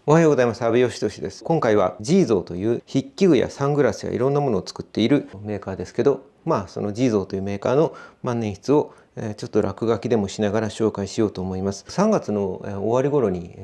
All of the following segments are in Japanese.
おはようございます。阿部義俊です。今回は G ゾーという筆記具やサングラスやいろんなものを作っているメーカーですけど、その G ゾーというメーカーの万年筆をちょっと落書きでもしながら紹介しようと思います。3月の終わり頃に、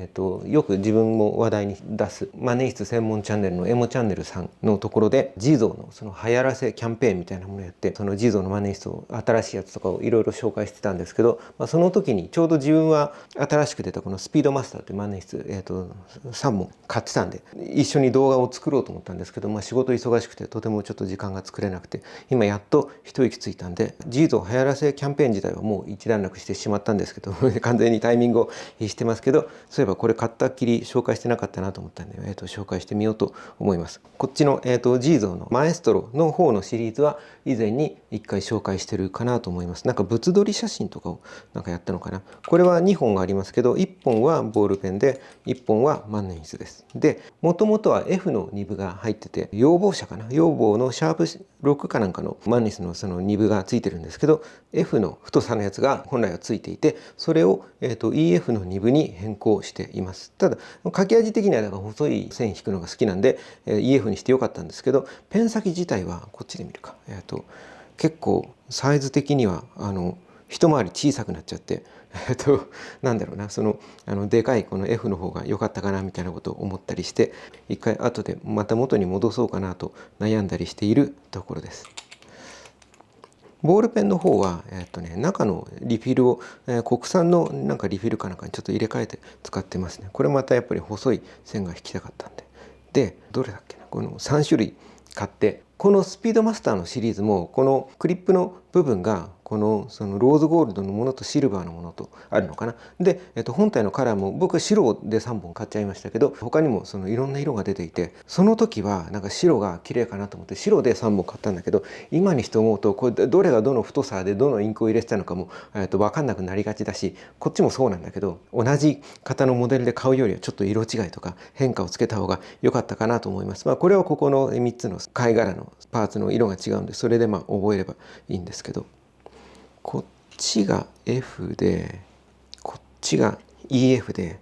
よく自分も話題に出す万年筆専門チャンネルのエモチャンネルさんのところで G ゾーのその流行らせキャンペーンみたいなものをやって、その G ゾーの万年筆を新しいやつとかをいろいろ紹介してたんですけど、その時にちょうど自分は新しく出たこのスピードマスターという万年筆、3本買ってたんで一緒に動画を作ろうと思ったんですけど、仕事忙しくてとてもちょっと時間が作れなくて、今やっと一息ついたんで G ゾー流行らせキャンペーン自体はもう一段落してしまったんですけど完全にタイミングを逸してますけど、そういえばこれ買ったっきり紹介してなかったなと思ったんで、紹介してみようと思います。こっちの、G ゾーのマエストロの方のシリーズは以前に1回紹介してるかなと思います。なんか物撮り写真とかをなんかやったのかな。これは2本ありますけど、1本はボールペンで1本は万年筆です。で、もともとは F のニブが入ってて、要望車かな、要望のシャープ6かなんかの万年筆のそのニブがついてるんですけど、F の太さのやつが本来はついていて、それを、EF のニブに変更しています。ただ書き味的にはだから細い線引くのが好きなんで、EF にしてよかったんですけど、ペン先自体はこっちで見るか、結構サイズ的には一回り小さくなっちゃってなんだろうな、でかいこの F の方が良かったかなみたいなことを思ったりして、一回後でまた元に戻そうかなと悩んだりしているところです。ボールペンの方は、中のリフィルを、国産のなんかリフィルかなんかにちょっと入れ替えて使ってますね。これまたやっぱり細い線が引きたかったんで。で、どれだっけな、この3種類買って、このスピードマスターのシリーズもこのクリップの部分がそのローズゴールドのものとシルバーのものとあるのかな。で、本体のカラーも僕は白で3本買っちゃいましたけど、他にもそのいろんな色が出ていて、その時はなんか白が綺麗かなと思って白で3本買ったんだけど、今にして思うとこれどれがどの太さでどのインクを入れてたのかも分かんなくなりがちだし、こっちもそうなんだけど、同じ型のモデルで買うよりはちょっと色違いとか変化をつけた方が良かったかなと思います。これはここの3つの貝殻のパーツの色が違うんで、それで覚えればいいんですけど、こっちが F でこっちが EF で、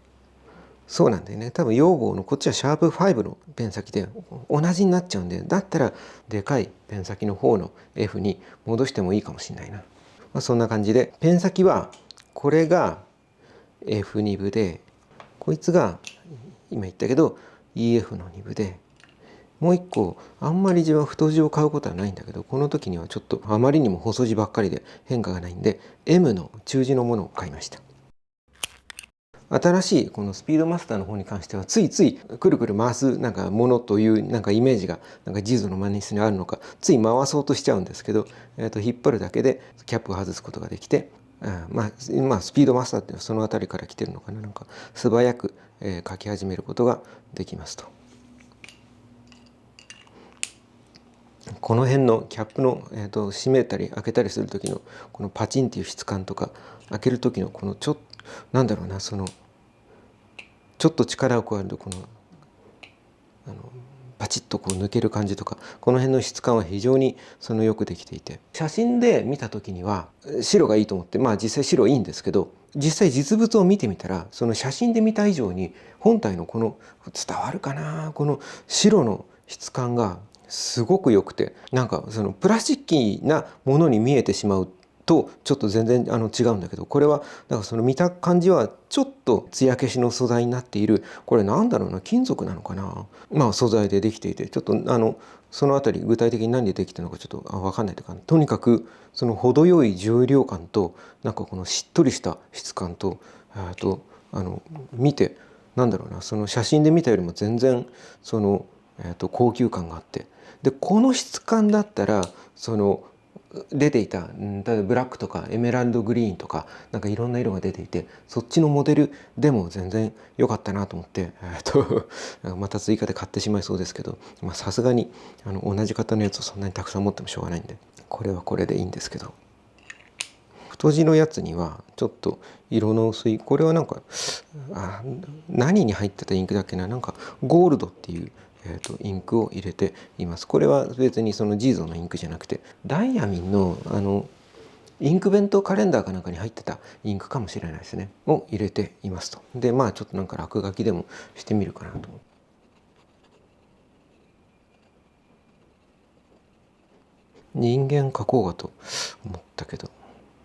そうなんだよね。多分要望のこっちはシャープ5のペン先で同じになっちゃうんで、だったらでかいペン先の方の F に戻してもいいかもしれないな。そんな感じで、ペン先はこれが F ニブで、こいつが今言ったけど EF のニブで、もう一個あんまり自分は太字を買うことはないんだけど、この時にはちょっとあまりにも細字ばっかりで変化がないんで M の中字のものを買いました。新しいこのスピードマスターの方に関しては、ついついくるくる回すなんかものというなんかイメージがなんかジーズのマネスにあるのか、つい回そうとしちゃうんですけど、引っ張るだけでキャップを外すことができて、スピードマスターっていうのはその辺りから来てるのかな、なんか素早く、書き始めることができますと。この辺のキャップの、閉めたり開けたりする時のこのパチンっていう質感とか、開ける時のこのなんだろうな、ちょっと力を加えるとパチッと抜ける感じとか、この辺の質感は非常によくできていて、写真で見た時には白がいいと思って、実際白いいんですけど、実際実物を見てみたらその写真で見た以上に本体の伝わるかな、この白の質感がすごく良くて、なんかプラスチッキーなものに見えてしまうとちょっと全然違うんだけど、これはなんか見た感じはちょっと艶消しの素材になっている、これなんだろうな、金属なのかな、素材でできていて、ちょっとその辺り具体的に何でできたのかちょっと分かんないというか、とにかく程よい重量感となんかこのしっとりした質感と、見てなんだろうな、写真で見たよりも全然高級感があって、でこの質感だったら出ていた、例えばブラックとかエメラルドグリーンとかなんかいろんな色が出ていて、そっちのモデルでも全然良かったなと思って、また追加で買ってしまいそうですけど、さすがに同じ型のやつをそんなにたくさん持ってもしょうがないんで、これはこれでいいんですけど、太字のやつにはちょっと色の薄い、これはなんか何に入ってたインクだっけな、なんかゴールドっていうインクを入れています。これは別にジーゾのインクじゃなくて、ダイヤミンのインク弁当カレンダーかなんかに入ってたインクかもしれないですねを入れていますと。でまあちょっとなんか落書きでもしてみるかなと思って。人間描こうかと思ったけど、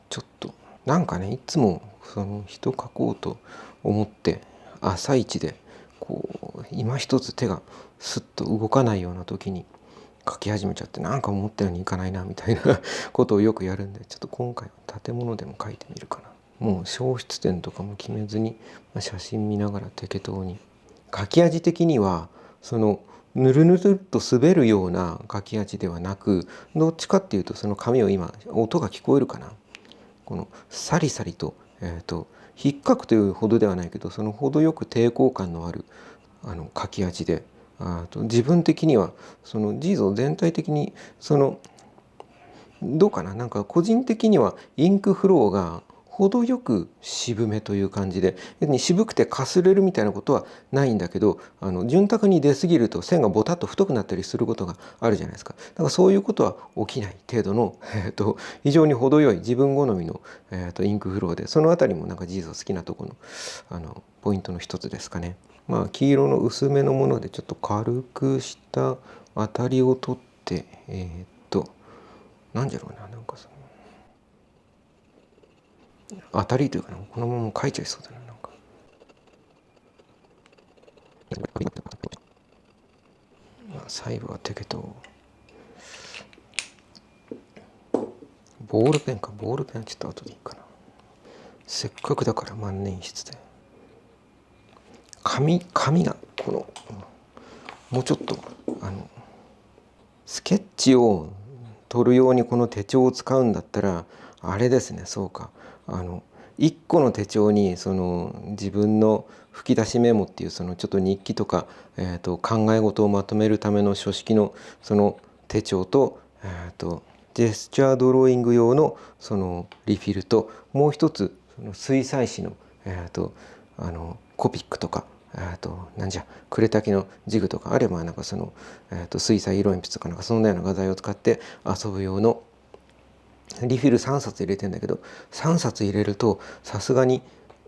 ちょっとなんかね、いつもその人描こうと思って朝一でこう今一つ手がスッと動かないような時に描き始めちゃって、なんか思ったようにいかないなみたいなことをよくやるんで、ちょっと今回は建物でも描いてみるかな。もう消失点とかも決めずに、写真見ながら適当に。描き味的にはそのぬるぬるっと滑るような書き味ではなく、どっちかっていうとその紙を今音が聞こえるかな、このサリサリと、引っかくというほどではないけど、その程よく抵抗感のある書き味で、自分的にはそのジーゾ全体的にそのどうかな、なんか個人的にはインクフローが程よく渋めという感じで、別に渋くてかすれるみたいなことはないんだけど、潤沢に出過ぎると線がボタッと太くなったりすることがあるじゃないですか。だからそういうことは起きない程度の、非常に程よい自分好みの、インクフローで、そのあたりもなんかジーゾ好きなところの、ポイントの一つですかね。まあ黄色の薄めのものでちょっと軽くした当たりを取って、なんじゃろうな、なんかその当たりというかな、このまま書いちゃいそうだな、なんか。まあ、最後は適当。ボールペンか、ボールペンはちょっと後でいいかな。せっかくだから万年筆で。紙がこのもうちょっとスケッチを取るようにこの手帳を使うんだったらあれですね、そうか、1個の手帳にその自分の吹き出しメモっていうそのちょっと日記とか、考え事をまとめるための書式のその手帳と、ジェスチャードローイング用のそのリフィルと、もう一つその水彩紙の、コピックとか、なんじゃ呉竹のジグとかあれば、なんかその、水彩色鉛筆とかなんかそんなような画材を使って遊ぶ用のリフィル3冊入れてんだけど、3冊入れるとさすがに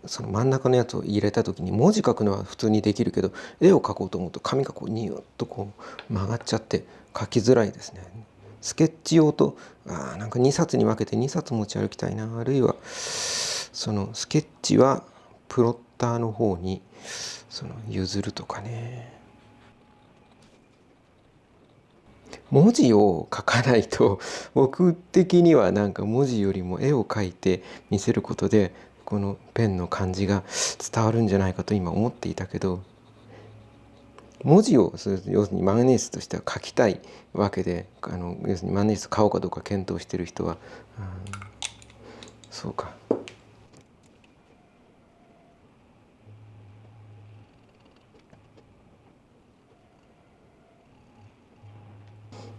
その真ん中のやつを入れた時に文字書くのは普通にできるけど、絵を描こうと思うと紙がこうニュッとこう曲がっちゃって描きづらいですね。スケッチ用となんか2冊に分けて2冊持ち歩きたいな。あるいはそのスケッチはプロッターの方にその譲るとかね。文字を書かないと僕的にはなんか文字よりも絵を描いて見せることでこのペンの感じが伝わるんじゃないかと今思っていたけど、文字を要するに万年筆としては書きたいわけで、要するに万年筆買おうかどうか検討している人は、そうか。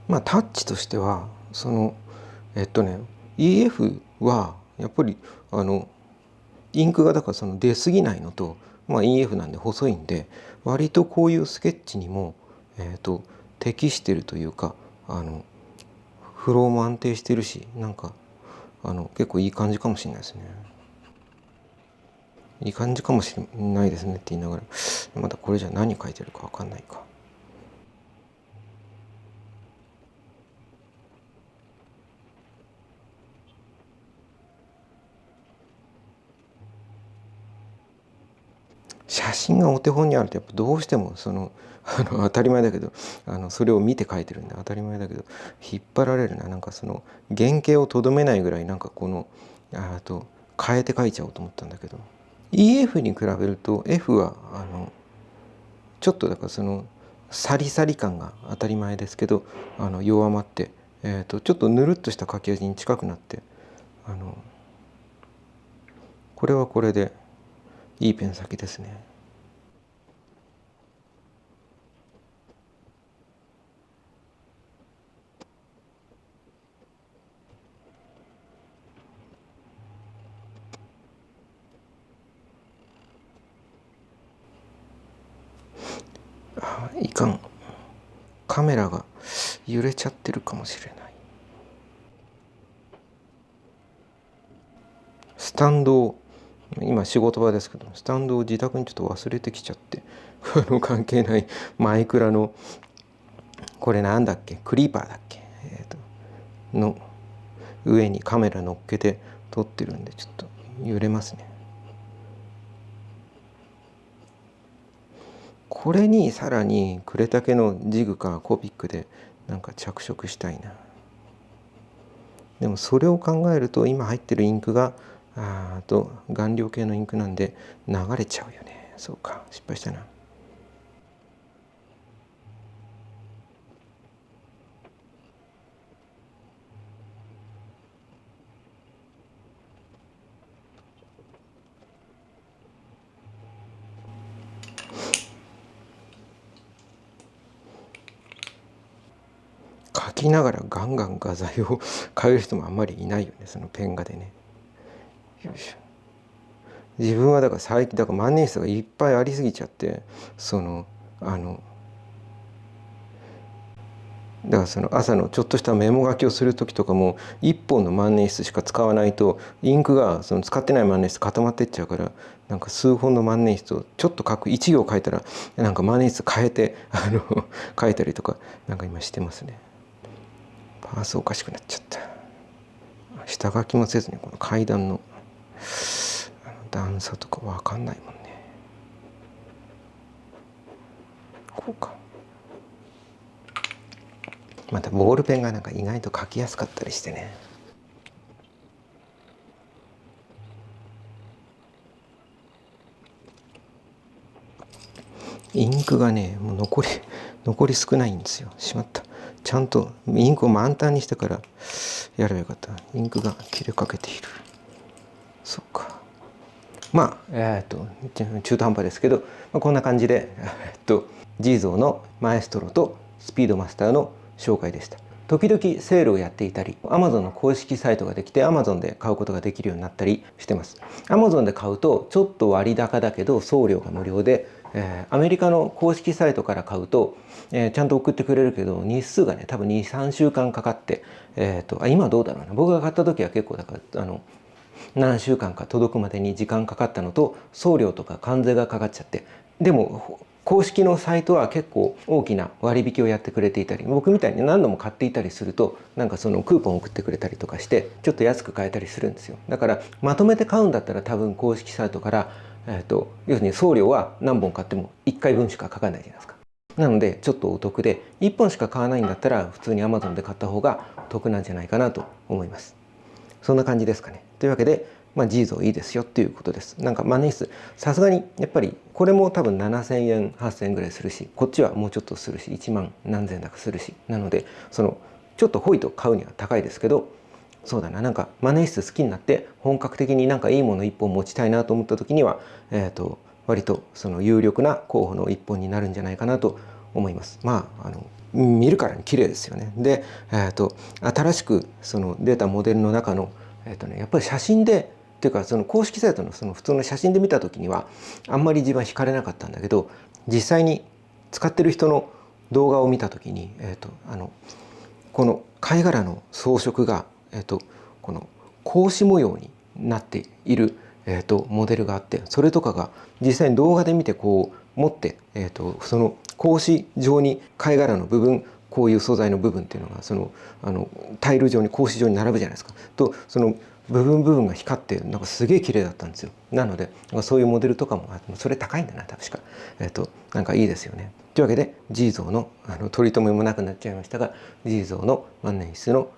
まあタッチとしてはそのEF はやっぱりインクがだからその出過ぎないのと、EF なんで細いんで割とこういうスケッチにも、適してるというか、フローも安定してるし、なんか結構いい感じかもしれないですね。いい感じかもしれないですねって言いながら、まだこれじゃ何書いてるか分かんないか。写真がお手本にあるとやっぱどうしてもその当たり前だけどそれを見て描いてるんで当たり前だけど引っ張られるな。なんかその原型をとどめないぐらいなんかこの変えて描いちゃおうと思ったんだけど、 EF に比べると F はちょっとだからそのサリサリ感が当たり前ですけど弱まって、ちょっとぬるっとした描き味に近くなって、これはこれでいいペン先ですね。いかん、カメラが揺れちゃってるかもしれない。タンドを今仕事場ですけどスタンドを自宅にちょっと忘れてきちゃって関係ないマイクラのこれなんだっけクリーパーだっけ、の上にカメラ乗っけて撮ってるんでちょっと揺れますね。これにさらにクレタケのジグかコピックでなんか着色したいな。でもそれを考えると今入ってるインクが顔料系のインクなんで流れちゃうよね。そうか、失敗したな。書きながらガンガン画材を変える人もあんまりいないよね、そのペン画でね。よいしょ。自分はだから最近万年筆がいっぱいありすぎちゃってだからその朝のちょっとしたメモ書きをする時とかも1本の万年筆しか使わないとインクがその使ってない万年筆固まってっちゃうから、なんか数本の万年筆をちょっと書く1行書いたらなんか万年筆変えて書いたりとかなんか今してますね。パースおかしくなっちゃった。下書きもせずにこの階段の段差とか分かんないもんね。こうか。またボールペンがなんか意外と書きやすかったりしてね。インクがねもう残り少ないんですよ。しまった。ちゃんとインクを満タンにしてからやればよかった。インクが切れかけている。そうか。まあ中途半端ですけど、こんな感じでジーゾーのマエストロとスピードマスターの紹介でした。時々セールをやっていたり Amazon の公式サイトができて Amazon で買うことができるようになったりしてます。 Amazon で買うとちょっと割高だけど送料が無料で、アメリカの公式サイトから買うと、ちゃんと送ってくれるけど日数がね多分 2,3 週間かかって、今どうだろうな、僕が買った時は結構だから何週間か届くまでに時間かかったのと送料とか関税がかかっちゃって、でも公式のサイトは結構大きな割引をやってくれていたり、僕みたいに何度も買っていたりするとなんかそのクーポンを送ってくれたりとかしてちょっと安く買えたりするんですよ。だからまとめて買うんだったら多分公式サイトから、要するに送料は何本買っても1回分しかかかんないじゃないですか。なのでちょっとお得で1本しか買わないんだったら普通に Amazon で買った方が得なんじゃないかなと思います。そんな感じですかね。というわけで、ジーゾーいいですよっていうことです。なんか万年筆さすがにやっぱりこれも多分7,000円8,000円ぐらいするし、こっちはもうちょっとするし1万何千だかするし、なのでそのちょっとホイと買うには高いですけど、そうだな、なんか万年筆好きになって本格的になんかいいもの1本持ちたいなと思った時には、割とその有力な候補の1本になるんじゃないかなと思います。見るからに綺麗ですよね。で、新しくその出たモデルの中の、やっぱり写真でっていうかその公式サイトのその普通の写真で見た時にはあんまり自分は惹かれなかったんだけど、実際に使ってる人の動画を見た時に、この貝殻の装飾が、この格子模様になっている、モデルがあって、それとかが実際に動画で見てこう持って、その格子状に貝殻の部分こういう素材の部分っていうのがそのタイル状に格子状に並ぶじゃないですか。とその部分が光ってなんかすげえ綺麗だったんですよ。なのでそういうモデルとかもそれ高いんだな確か。なんかいいですよね。というわけでジーゾーの取り留めもなくなっちゃいましたが、ジーゾーの万年筆の、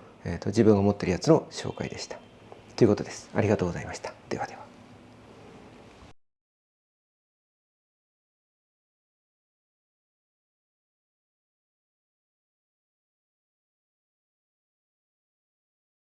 自分が持ってるやつの紹介でした。ということです。ありがとうございました。ではでは。